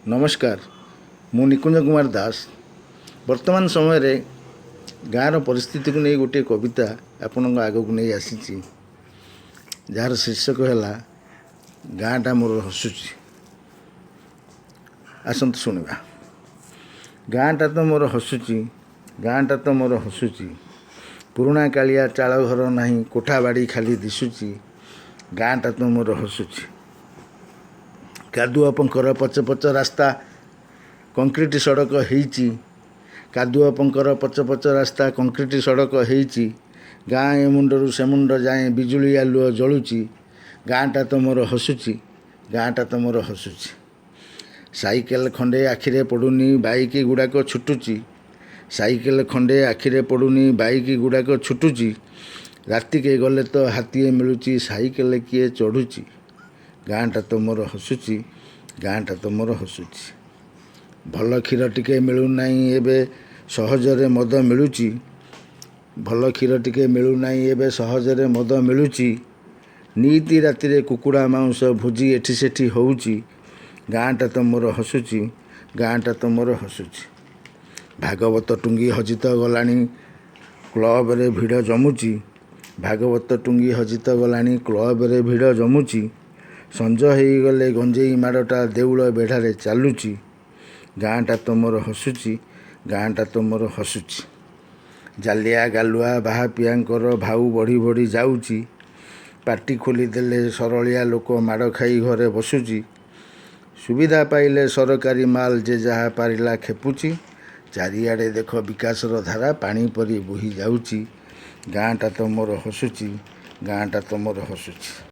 नमस्कार मु निकुंज कुमार दास वर्तमान समय गाँव परिस्थिति को नहीं गोटे कविता आपण आग को नहीं आसी जार शीर्षक है गाँटा मोर हसुची। आसत शुणा। गाँटा तो मोर हसुची, गाँटा तो मोर हसुची, पुराणा कालिया चाल घर नहीं कोठा बाड़ी खाली दिशुची। गाँटा तो मोर हसुची, कादुआ पंकर पच पच रास्ता कंक्रीट सड़क होईची। कादुआ पंकर पच पच रास्ता कंक्रीट सड़क होईची। गाँ ए मुंडरू से मुंड जाए बिजुली आलुओ जलुची। गाँटा तो मोर हसुची, गाँटा तो मोर हसुची। साइकेल खंडे आखिरे पड़ुनी बाइक गुड़ाक छुटुची। साइकेल खंडे आखिरे पड़ुनी बाइक गुड़ाक छुटुची। राति के गले तो हाथीए मिलुची, साइकेल किए चढ़ुची। गाँटा तो मोर हसुची, गाँटा तो मोर हसुची। भल क्षीर टिके मिलूना एबे सहजरे मद मिलुची। भल क्षीर टिके मिलूना एबे सहजरे मद मिलुची। नीति राति कुकुड़ा मांस भोजी एठी सेठी होउची। गाँटा तो मोर हसुची, गाँटा तो मोर हसुची। भागवत टुंगी हजित गलानी क्लब रे भिड़ जमुची। भागवत टुंगी हजित गलानी क्लब रे भिड़ जमुची। संज हो गले गंजेई माड़टा देउल बेढ़ारे चालुची। गाँटा तो मोर हसुची, गाँटा तो मोर हसुची। जालिया गालुआ बाहा पियांकर भाऊ बढ़ी बढ़ी जाउची। पाटी खोली देले सरलिया लोक माड़ खाई घरे बसुची। सुविधा पाइले सरकारी माल जे जहा पारिला खेपुची। चारिआडे देख विकासर धारा पानी परी बोही जाउची। गाँटा तो मोर हसुची, गाँटा तो मोर हसुची।